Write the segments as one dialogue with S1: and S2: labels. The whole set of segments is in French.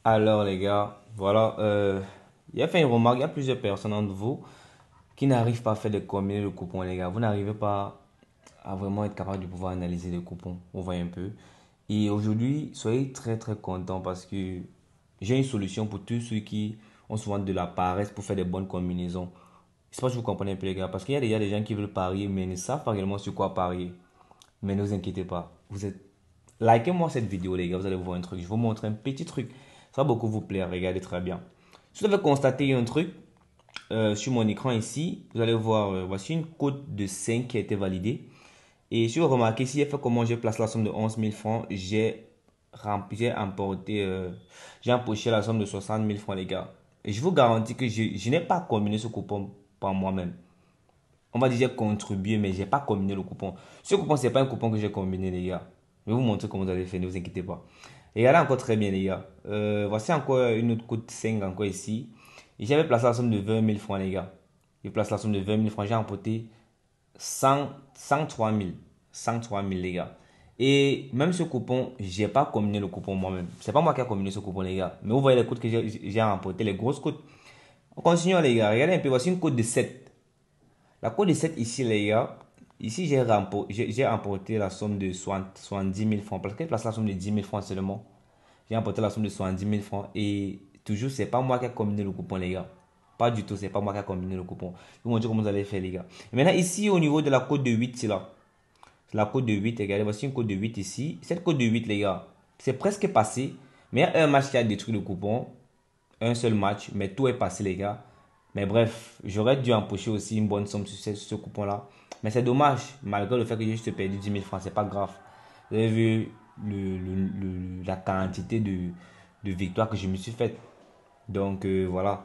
S1: Alors les gars, voilà, il a fait une remarque, il y a plusieurs personnes entre vous qui n'arrivent pas à faire des combiner de coupons les gars. Vous n'arrivez pas à vraiment être capable de pouvoir analyser les coupons. On voit un peu. Et aujourd'hui, soyez très très contents parce que j'ai une solution pour tous ceux qui ont souvent de la paresse pour faire des bonnes combinaisons. Je sais pas si vous comprenez un peu les gars, parce qu'il y a déjà des gens qui veulent parier mais ne savent pas réellement sur quoi parier. Mais ne vous inquiétez pas, vous êtes likez-moi cette vidéo, les gars. Vous allez voir un truc. Je vais vous montrer un petit truc. Ça va beaucoup vous plaire. Regardez très bien. Si vous avez constaté un truc sur mon écran ici, vous allez voir, voici une cote de 5 qui a été validée. Et si vous remarquez, si j'ai fait comment je place la somme de 11 000 francs, j'ai emporté, j'ai empoché la somme de 60 000 francs, les gars. Et je vous garantis que je n'ai pas combiné ce coupon par moi-même. On va dire j'ai contribué, mais j'ai pas combiné le coupon. Ce coupon, c'est pas un coupon que j'ai combiné, les gars. Je vais vous montrer comment vous allez faire, ne vous inquiétez pas. Et regardez encore très bien, les gars. Voici encore une autre cote 5 encore ici. Et j'avais placé la somme de 20 000 francs, les gars. J'ai placé la somme de 20 000 francs. J'ai emporté 103 000. 103 000, les gars. Et même ce coupon, j'ai pas combiné le coupon moi-même. C'est pas moi qui ai combiné ce coupon, les gars. Mais vous voyez les cotes que j'ai remporté, les grosses cotes. On continue, les gars. Regardez un peu. Voici une cote de 7. La cote de 7 ici, les gars, ici j'ai remporté la somme de 70 000 francs. Parce qu'elle place la somme de 10 000 francs seulement. J'ai remporté la somme de 70 000 francs. Et toujours, c'est pas moi qui ai combiné le coupon, les gars. Pas du tout, c'est pas moi qui ai combiné le coupon. Je vais vous montrer comment vous allez faire, les gars. Et maintenant, ici, au niveau de la cote de 8, c'est là. C'est la cote de 8, regardez, voici une cote de 8 ici. Cette cote de 8, les gars, c'est presque passé. Mais il y a un match qui a détruit le coupon. Un seul match, mais tout est passé, les gars. Mais bref, j'aurais dû empocher aussi une bonne somme sur ce coupon-là. Mais c'est dommage, malgré le fait que j'ai juste perdu 10 000 francs, c'est pas grave. Vous avez vu la quantité de victoires que je me suis faite. Donc voilà,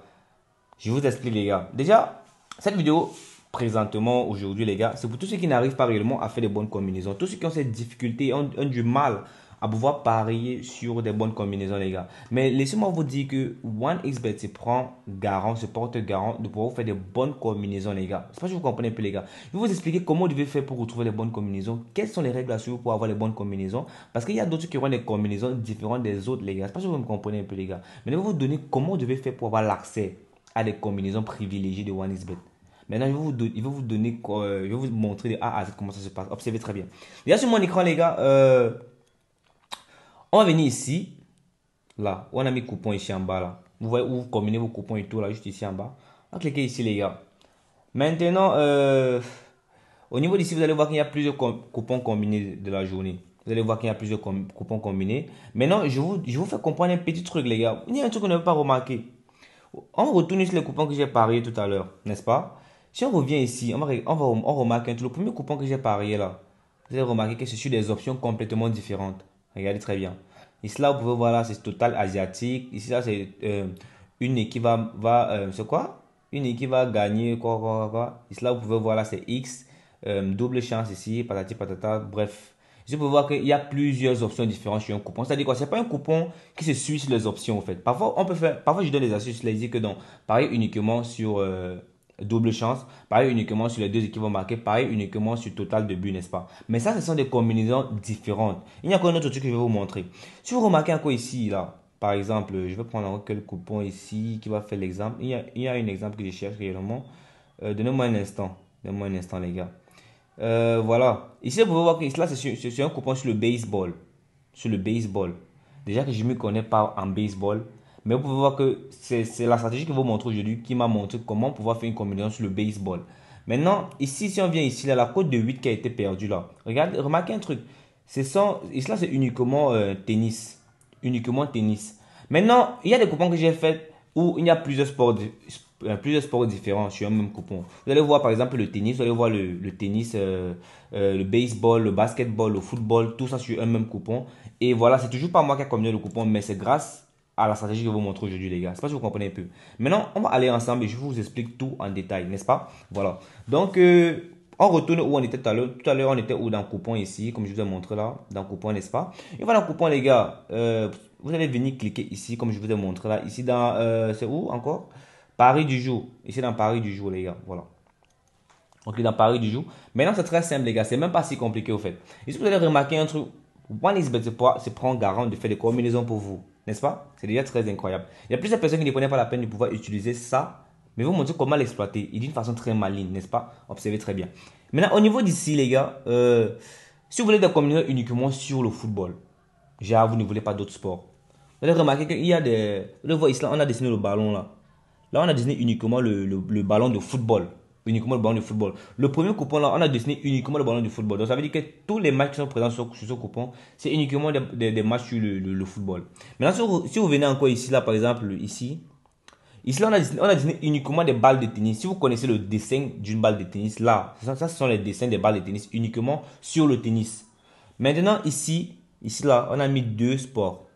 S1: je vous explique les gars. Déjà, cette vidéo présentement aujourd'hui les gars, c'est pour tous ceux qui n'arrivent pas réellement à faire des bonnes combinaisons. Tous ceux qui ont cette difficulté, ont du mal à pouvoir parier sur des bonnes combinaisons les gars. Mais laissez-moi vous dire que OneXBet se prend garant, se porte garant de pouvoir vous faire des bonnes combinaisons les gars. C'est pas si vous comprenez un peu les gars. Je vais vous expliquer comment vous devez faire pour retrouver les bonnes combinaisons. Quelles sont les règles à suivre pour avoir les bonnes combinaisons. Parce qu'il y a d'autres qui auront des combinaisons différentes des autres les gars. C'est pas si vous me comprenez un peu les gars. Mais je vais vous donner comment vous devez faire pour avoir l'accès à des combinaisons privilégiées de OneXBet. Maintenant, je vais vous donner, je vais vous montrer de A à Z comment ça se passe. Observez très bien. Déjà sur mon écran, les gars, on va venir ici, là, où on a mis coupon ici en bas, là. Vous voyez où vous combinez vos coupons et tout, là, juste ici en bas. On va cliquer ici, les gars. Maintenant, au niveau d'ici, vous allez voir qu'il y a plusieurs coupons combinés de la journée. Vous allez voir qu'il y a plusieurs coupons combinés. Maintenant, je vous fais comprendre un petit truc, les gars. Il y a un truc qu'on n'avait pas remarqué. On retourne sur les coupons que j'ai parié tout à l'heure, n'est-ce pas? Si on revient ici, on remarque un truc. Le premier coupon que j'ai parié là, vous allez remarquer que c'est sur des options complètement différentes. Regardez très bien. Ici là, vous pouvez voir là, c'est Total Asiatique. Ici là, c'est une équipe c'est quoi? Une équipe va gagner, quoi. Ici là, vous pouvez voir là, c'est X, double chance ici, patati patata, bref. Je peux voir qu'il y a plusieurs options différentes sur un coupon. C'est-à-dire quoi? C'est pas un coupon qui se suit sur les options, en fait. Parfois, on peut faire, parfois, je donne des astuces, les dire que donc, pareil uniquement sur double chance, pareil uniquement sur les deux équipes vont marquer, pareil uniquement sur total de but, n'est-ce pas? Mais ça, ce sont des combinaisons différentes. Il y a encore un autre truc que je vais vous montrer. Si vous remarquez encore ici, là, par exemple, je vais prendre encore quel coupon ici qui va faire l'exemple. Il y a un exemple que je cherche réellement. Donnez-moi un instant. Donnez-moi un instant, les gars. Voilà. Ici, vous pouvez voir que là, c'est un coupon sur le baseball. Sur le baseball. Déjà que je ne me connais pas en baseball. Mais vous pouvez voir que c'est la stratégie que je vous montre aujourd'hui qui m'a montré comment pouvoir faire une combinaison sur le baseball. Maintenant, ici, si on vient ici, là, la cote de 8 qui a été perdue là. Regardez, remarquez un truc. Ici, là, c'est uniquement tennis. Uniquement tennis. Maintenant, il y a des coupons que j'ai faits où il y a plusieurs sports différents sur un même coupon. Vous allez voir par exemple le tennis, vous allez voir le tennis, le baseball, le basketball, le football, tout ça sur un même coupon. Et voilà, c'est toujours pas moi qui ai combiné le coupon, mais c'est grâce à la stratégie que je vais vous montrer aujourd'hui, les gars. C'est pas si vous comprenez un peu. Maintenant, on va aller ensemble et je vous explique tout en détail, n'est-ce pas? Voilà. Donc, on retourne où on était tout à l'heure. Tout à l'heure, on était où dans le coupon ici, comme je vous ai montré là, dans le coupon, n'est-ce pas? Et voilà le coupon, les gars. Vous allez venir cliquer ici, comme je vous ai montré là. Ici, dans, c'est où encore? Paris du jour. Ici, dans Paris du jour, les gars. Voilà. Ok, dans Paris du jour. Maintenant, c'est très simple, les gars. C'est même pas si compliqué, au fait. Ici, vous allez remarquer un truc. OneXBet se prend garant de faire des combinaisons pour vous, n'est-ce pas? C'est déjà très incroyable. Il y a plusieurs personnes qui ne prenaient pas la peine de pouvoir utiliser ça, mais vous montrer comment l'exploiter et d'une façon très maligne, n'est-ce pas? Observez très bien. Maintenant, au niveau d'ici, les gars, si vous voulez des combinaisons uniquement sur le football, genre vous ne voulez pas d'autres sports, vous allez remarquer qu'il y a des. Vous le voyez ici, là, on a dessiné le ballon là. Là, on a dessiné uniquement le ballon de football. Uniquement le ballon de football. Le premier coupon là, on a dessiné uniquement le ballon de football. Donc ça veut dire que tous les matchs qui sont présents sur ce coupon, c'est uniquement des matchs sur le football. Maintenant, si vous venez encore ici, là, par exemple, ici là, on a dessiné uniquement des balles de tennis. Si vous connaissez le dessin d'une balle de tennis, là, ça, ce sont les dessins des balles de tennis uniquement sur le tennis. Maintenant, ici là, on a mis deux sports.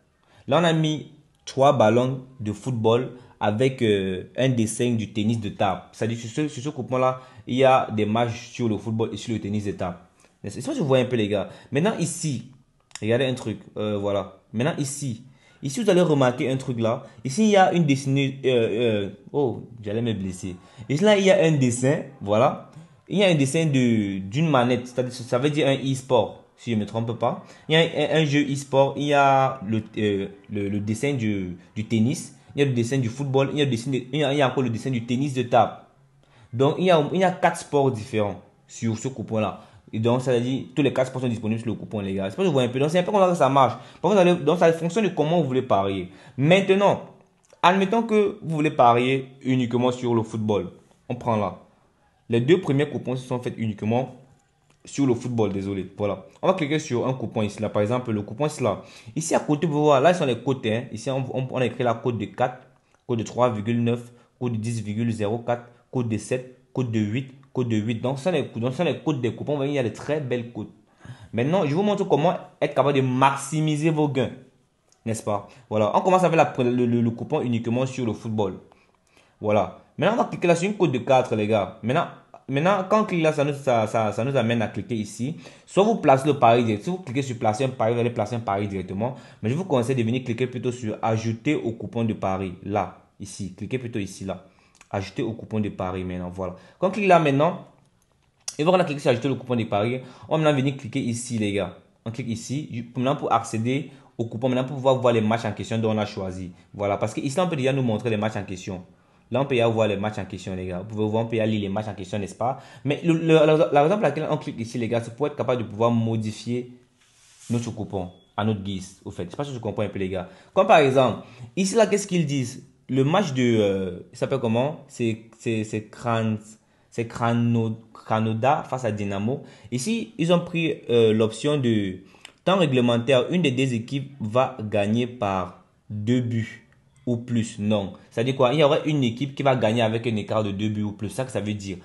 S1: Là, on a mis trois ballons de football avec un dessin du tennis de table. C'est-à-dire sur ce coupon-là, il y a des matchs sur le football et sur le tennis de table. C'est ça que je vois un peu, les gars. Maintenant, ici, regardez un truc. Voilà. Maintenant, ici, vous allez remarquer un truc là. Ici, il y a une dessinée. Oh, j'allais me blesser. Ici, là, il y a un dessin. Voilà. Il y a un dessin d'une manette. Ça veut dire un e-sport si je ne me trompe pas. Il y a un jeu e-sport, il y a le dessin du tennis, il y a le dessin du football, il y a encore le dessin du tennis de table. Donc, il y a quatre sports différents sur ce coupon-là. Et donc, ça veut dire tous les quatre sports sont disponibles sur le coupon, les gars. C'est pas que vous voyez un peu. Donc, c'est un peu comme ça que ça marche. Donc, ça fonctionne de comment vous voulez parier. Maintenant, admettons que vous voulez parier uniquement sur le football. On prend là. Les deux premiers coupons se sont faits uniquement sur le football, désolé. Voilà. On va cliquer sur un coupon ici, là. Par exemple, le coupon ici, là. Ici, à côté, vous voyez, là, ils sont les codes. Hein. Ici, on a écrit la code de 4, code de 3,9, code de 10,04, code de 7, code de 8, code de 8. Donc, ce sont les codes des coupons. Vous voyez, il y a de très belles codes. Maintenant, je vous montre comment être capable de maximiser vos gains. N'est-ce pas? Voilà. On commence avec le coupon uniquement sur le football. Voilà. Maintenant, on va cliquer là sur une code de 4, les gars. Maintenant, quand on clique là, ça nous amène à cliquer ici. Soit vous placez le pari direct. Si vous cliquez sur placer un pari, vous allez placer un pari directement. Mais je vous conseille de venir cliquer plutôt sur ajouter au coupon de pari. Là, ici. Cliquez plutôt ici, là. Ajouter au coupon de pari maintenant. Voilà. Quand on clique là maintenant, et voilà, on a cliqué sur ajouter le coupon de pari. On va maintenant venir cliquer ici, les gars. On clique ici. Maintenant, pour accéder au coupon, maintenant pour pouvoir voir les matchs en question dont on a choisi. Voilà. Parce que ici, on peut déjà nous montrer les matchs en question. Là, on peut y avoir les matchs en question, les gars. Vous pouvez voir, on peut y aller les matchs en question, n'est-ce pas? Mais la raison pour laquelle on clique ici, les gars, c'est pour être capable de pouvoir modifier notre coupon à notre guise, au fait. Je sais pas si je comprends un peu, les gars. Comme par exemple, ici, là, qu'est-ce qu'ils disent? Le match il s'appelle comment? C'est Kranoda face à Dynamo. Ici, ils ont pris l'option de temps réglementaire. Une des deux équipes va gagner par 2 buts ou plus. Non. Ça veut dire quoi? Il y aura une équipe qui va gagner avec un écart de 2 buts ou plus. C'est ça que ça veut dire.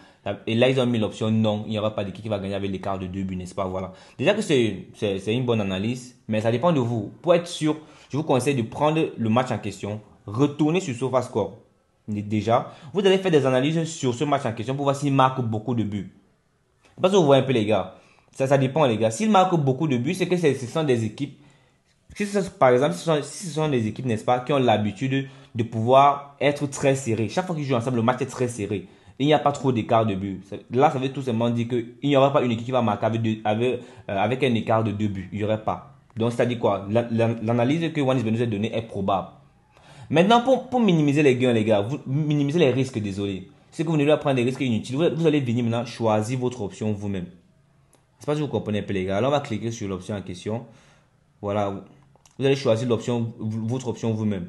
S1: Et là, ils ont mis l'option non. Il n'y aura pas d'équipe qui va gagner avec l'écart de 2 buts, n'est-ce pas? Voilà. Déjà que c'est une bonne analyse, mais ça dépend de vous. Pour être sûr, je vous conseille de prendre le match en question, retourner sur SofaScore. Déjà, vous allez faire des analyses sur ce match en question pour voir s'il marque beaucoup de buts. Parce que vous voyez un peu, les gars. Ça dépend, les gars. S'il marque beaucoup de buts, c'est que ce sont des équipes. Par exemple, si ce sont des équipes, n'est-ce pas, qui ont l'habitude de pouvoir être très serrées. Chaque fois qu'ils jouent ensemble, le match est très serré. Il n'y a pas trop d'écart de but. Là, ça veut tout simplement dire qu'il n'y aura pas une équipe qui va marquer avec un écart de 2 buts. Il n'y aurait pas. Donc, c'est-à-dire quoi? L'analyse que OneXBet nous a donnée est probable. Maintenant, pour minimiser les gains, les gars, minimiser les risques, désolé. C'est que vous n'allez pas prendre des risques inutiles. Vous allez venir maintenant choisir votre option vous-même. Je ne sais pas si vous comprenez un peu, les gars. Alors, on va cliquer sur l'option en question. Voilà. Vous allez choisir votre option vous-même.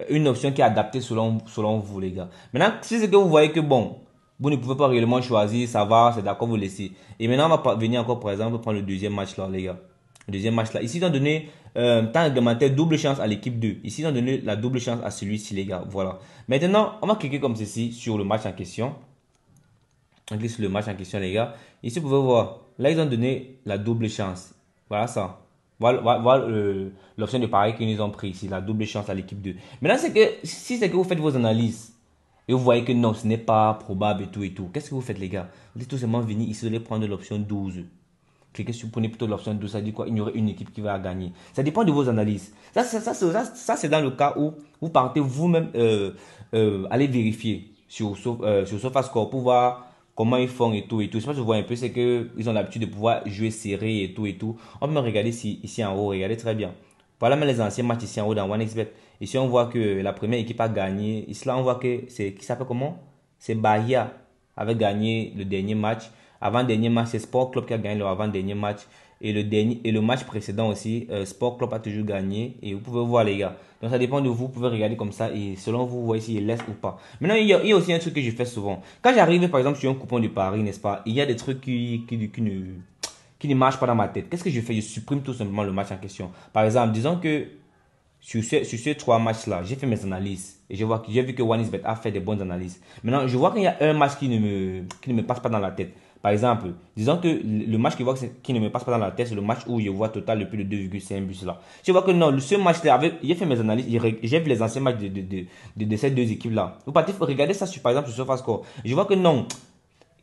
S1: Une option qui est adaptée selon vous, les gars. Maintenant, si c'est que vous voyez que bon, vous ne pouvez pas réellement choisir, ça va, c'est d'accord, vous laissez. Et maintenant, on va venir encore, par exemple, prendre le deuxième match là, les gars. Le deuxième match là. Ici, ils ont donné temps réglementaire, double chance à l'équipe 2. Ici, ils ont donné la double chance à celui-ci, les gars. Voilà. Maintenant, on va cliquer comme ceci sur le match en question. On clique sur le match en question, les gars. Ici, vous pouvez voir. Là, ils ont donné la double chance. Voilà ça. Voilà l'option de pari qu'ils nous ont pris ici, la double chance à l'équipe 2. Maintenant, si c'est que vous faites vos analyses et vous voyez que non, ce n'est pas probable et tout, qu'est-ce que vous faites, les gars? Vous allez tout simplement venir ici, vous allez prendre l'option 12. Prenez plutôt l'option 12, ça dit quoi? Il y aurait une équipe qui va gagner. Ça dépend de vos analyses. Ça c'est dans le cas où vous partez vous-même aller vérifier sur SofaScore pour voir comment ils font et tout et tout. Je sais pas si vous voyez un peu, c'est que ils ont l'habitude de pouvoir jouer serré et tout et tout. On peut me regarder ici en haut, regardez très bien. Voilà même les anciens matchs ici en haut dans OneXBet. Ici, on voit que la première équipe a gagné. Ici, là, on voit que c'est qui s'appelle comment? C'est Bahia avait gagné le dernier match. Avant-dernier match, c'est Sport Club qui a gagné le avant-dernier match. Et le match précédent aussi, Sport Club a toujours gagné. Et vous pouvez voir les gars. Donc ça dépend de vous. Vous pouvez regarder comme ça. Et selon vous, vous voyez s'il laisse ou pas. Maintenant, il y a aussi un truc que je fais souvent. Quand j'arrive par exemple sur un coupon de Paris, n'est-ce pas? Il y a des trucs qui ne marchent pas dans ma tête. Qu'est-ce que je fais? Je supprime tout simplement le match en question. Par exemple, disons que sur ces trois matchs-là, j'ai fait mes analyses et j'ai vu que OneXBet a fait des bonnes analyses. Maintenant, je vois qu'il y a un match qui ne me passe pas dans la tête. Par exemple, disons que le match qui ne me passe pas dans la tête, c'est le match où je vois total de plus de 2,5 buts là. Je vois que non, ce match-là, j'ai fait mes analyses, j'ai vu les anciens matchs de ces deux équipes-là. Vous partez regarder ça par exemple sur SofaScore. Je vois que non,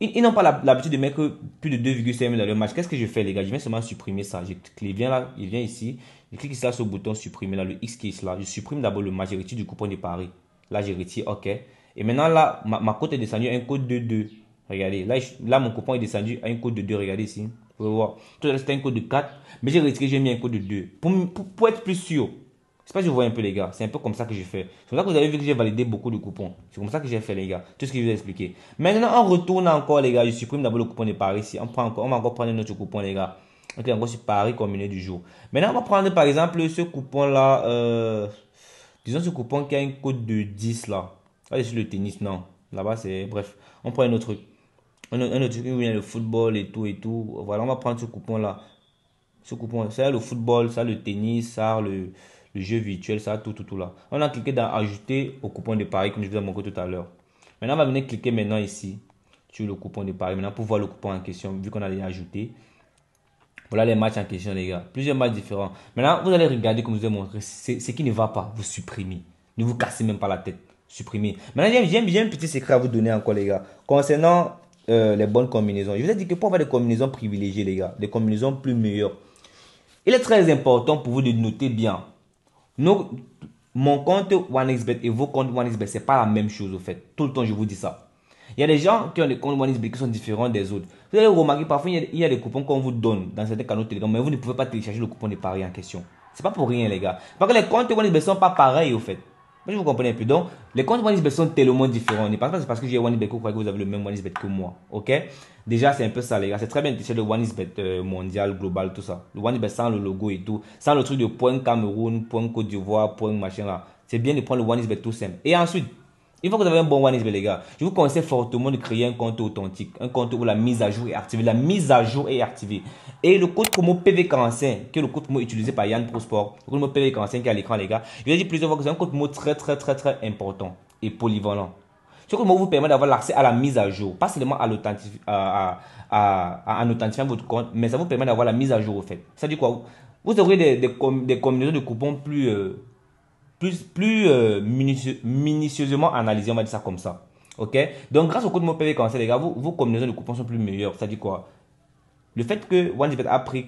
S1: ils n'ont pas l'habitude de mettre plus de 2,5 dans le match. Qu'est-ce que je fais, les gars? Je viens seulement supprimer ça. Il vient là, il vient ici. Je clique ici là sur le bouton supprimer, là, le X qui est là. Je supprime d'abord le match. Je retire du coupon de Paris. Là, je retire, OK. Et maintenant, là, ma cote est descendue à un code de 2. Regardez, là, mon coupon est descendu à un code de 2. Regardez ici. Vous pouvez voir. Tout à l'heure, c'était un code de 4. Mais j'ai retiré, j'ai mis un code de 2. Pour être plus sûr. Je sais pas si vous voyez un peu les gars, c'est un peu comme ça que je fais. C'est comme ça que vous avez vu que j'ai validé beaucoup de coupons. C'est comme ça que j'ai fait les gars, tout ce que je vous ai expliqué. Maintenant on retourne encore les gars, je supprime d'abord le coupon de Paris ici. On va encore prendre un autre coupon les gars. Ok, encore sur Paris combiné du jour. Maintenant on va prendre par exemple ce coupon là, disons ce coupon qui a un code de 10 là. Là sur le tennis, non. Là-bas c'est, bref, on prend un autre truc. Un autre truc où il y a le football et tout et tout. Voilà, on va prendre ce coupon là. Ce coupon, ça le football, ça le tennis, ça le jeu virtuel, ça tout là. On a cliqué dans ajouter au coupon de Paris comme je vous ai montré tout à l'heure. Maintenant, on va venir cliquer maintenant ici sur le coupon de Paris. Maintenant, pour voir le coupon en question, vu qu'on a déjà ajouté. Voilà les matchs en question, les gars. Plusieurs matchs différents. Maintenant, vous allez regarder comme je vous ai montré. Ce qui ne va pas, vous supprimez. Ne vous cassez même pas la tête. Supprimez. Maintenant, j'ai un petit secret à vous donner encore, les gars. Concernant les bonnes combinaisons. Je vous ai dit que pour avoir des combinaisons privilégiées, les gars, des combinaisons plus meilleures, il est très important pour vous de noter bien. Mon compte OneXBet et vos comptes OneXBet, ce n'est pas la même chose au fait. Tout le temps, je vous dis ça. Il y a des gens qui ont des comptes OneXBet qui sont différents des autres. Vous allez remarquer, parfois, il y a des coupons qu'on vous donne dans certains canaux Telegram, mais vous ne pouvez pas télécharger le coupon de Paris en question. C'est pas pour rien, les gars. Parce que les comptes OneXBet ne sont pas pareils au fait. Mais vous comprenez un peu. Donc, les comptes OneXBet sont tellement différents. Ne pensez pas c'est parce que j'ai OneXBet que vous croyez que vous avez le même OneXBet que moi. Ok? Déjà, c'est un peu ça, les gars. C'est très bien de le OneXBet mondial, global, tout ça. Le OneXBet sans le logo et tout. Sans le truc de point Cameroun, point Côte d'Ivoire, point machin là. C'est bien de prendre le OneXBet tout simple. Et ensuite, une fois que vous avez un bon OneXBet, les gars, je vous conseille fortement de créer un compte authentique. Un compte où la mise à jour est activée. La mise à jour est activée. Et le code promo PV45, qui est le code promo utilisé par Yann Pro Sport, le code promo PV45 qui est à l'écran, les gars, je vous ai dit plusieurs fois que c'est un code promo très important et polyvalent. Ce code promo vous permet d'avoir l'accès à la mise à jour, pas seulement à en authentifiant votre compte, mais ça vous permet d'avoir la mise à jour au fait. Ça dit quoi? Vous aurez des combinaisons de coupons minutieusement analysées, on va dire ça comme ça. Ok? Donc, grâce au code mot PV les gars, vos combinaisons de coupons sont plus meilleures. Ça dit quoi? Le fait que OneXBet a pris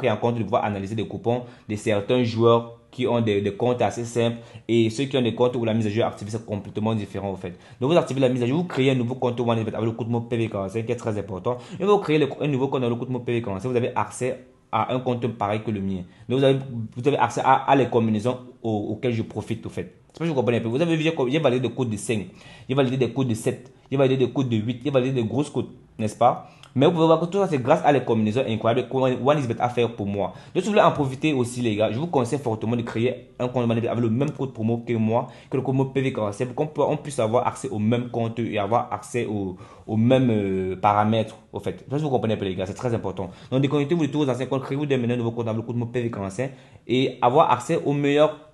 S1: en compte de pouvoir analyser des coupons de certains joueurs qui ont des comptes assez simples et ceux qui ont des comptes où la mise à jour est activée, c'est complètement différent en fait. Donc vous activez la mise à jour, vous créez un nouveau compte OneXBet avec le code mot PV45 qui est très important. Et vous créez un nouveau compte avec le code mot PV45, vous avez accès à un compte pareil que le mien. Donc vous avez accès à les combinaisons auxquelles je profite au fait. C'est pas que je comprends un peu. Vous avez vu, j'ai validé des codes de 5, j'ai validé des codes de 7, j'ai validé des codes de 8, j'ai validé des grosses codes, n'est-ce pas? Mais vous pouvez voir que tout ça, c'est grâce à les combinaisons incroyables que OneXBet a fait pour moi. Donc, si vous voulez en profiter aussi, les gars, je vous conseille fortement de créer un compte OneXBet avec le même code promo que moi, que le code promo PV47, pour qu'on puisse avoir accès au même compte et avoir accès aux mêmes paramètres, au fait. Je vous comprenez un peu, les gars, c'est très important. Donc, déconnectez-vous de tous vos anciens comptes, créez-vous dès maintenant un nouveau compte avec le code promo PV45 et avoir accès aux meilleurs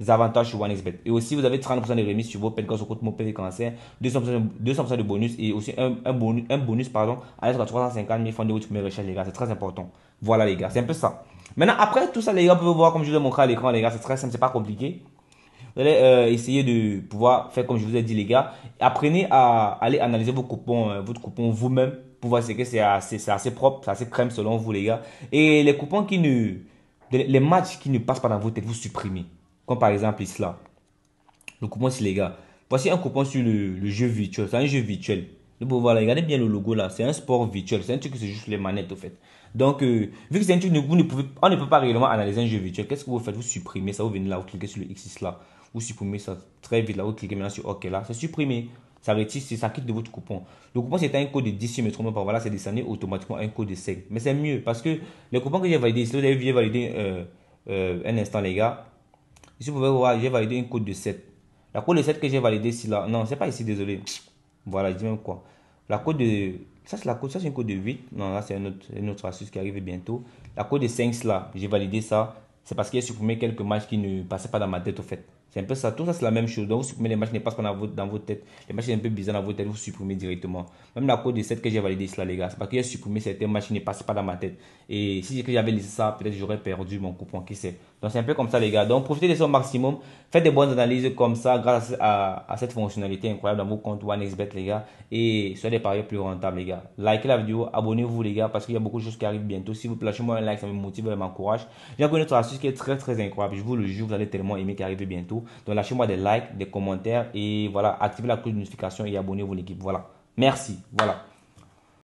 S1: avantages sur OneXBet. Et aussi, vous avez 30% de remise sur vos peines grâce au code PV cancer, 200% de bonus et aussi un bonus pardon, à l'être à 350 000 fonds de votre première recherche, les gars. C'est très important. Voilà, les gars. C'est un peu ça. Maintenant, après tout ça, les gars, vous pouvez voir comme je vous ai montré à l'écran, les gars. C'est très simple, c'est pas compliqué. Vous allez essayer de pouvoir faire comme je vous ai dit, les gars. Apprenez à aller analyser vos coupons, votre coupon vous-même pour voir ce que c'est assez propre, c'est assez crème selon vous, les gars. Et les coupons les matchs qui ne passent pas dans votre tête, vous supprimez. Comme par exemple ici là. Le coupon ici les gars. Voici un coupon sur le jeu virtuel. C'est un jeu virtuel. Vous pouvez voir, regardez bien le logo là. C'est un sport virtuel. C'est un truc que c'est juste les manettes au fait. Donc, vu que c'est un truc, vous ne pouvez, on ne peut pas réellement analyser un jeu virtuel. Qu'est-ce que vous faites? Vous supprimez ça. Vous venez là, vous cliquez sur le X6 là. Vous supprimez ça très vite là. Vous cliquez maintenant sur OK là. C'est supprimé. Ça retire, ça quitte de votre coupon. Le coupon c'était un code de 10 si je me trompe pas. Voilà, c'est descendu automatiquement un code de 5. Mais c'est mieux parce que les coupons que j'ai validés, si vous avez validé un instant les gars, ici vous pouvez voir, j'ai validé un code de 7. La code de 7 que j'ai validé ici là, non, c'est pas ici, désolé. Voilà, je dis même quoi. La code de. Ça, c'est la code, ça, c'est une code de 8. Non, là, c'est une autre astuce qui arrive bientôt. La code de 5 là, j'ai validé ça. C'est parce qu'il a supprimé quelques matchs qui ne passaient pas dans ma tête, au fait. C'est un peu ça. Tout ça, c'est la même chose. Donc, vous supprimez les matchs qui ne passent pas dans votre tête. Les matchs qui sont un peu bizarres dans votre tête, vous supprimez directement. Même la code de 7 que j'ai validé ici, là, les gars, c'est parce qu'il a supprimé certains matchs qui ne passaient pas dans ma tête. Et si j'avais laissé ça, peut-être j'aurais perdu mon coupon, qui sait. Donc, c'est un peu comme ça, les gars. Donc, profitez de ça au maximum. Faites des bonnes analyses comme ça grâce à cette fonctionnalité incroyable dans vos comptes OneXBet, les gars. Et soyez des parieurs plus rentables, les gars. Likez la vidéo, abonnez-vous, les gars, parce qu'il y a beaucoup de choses qui arrivent bientôt. Si vous lâchez-moi un like, ça me motive et m'encourage. J'ai encore une autre astuce qui est très, très incroyable. Je vous le jure, vous allez tellement aimer qui arrive bientôt. Donc, lâchez-moi des likes, des commentaires et voilà, activez la cloche de notification et abonnez-vous, l'équipe. Voilà. Merci. Voilà.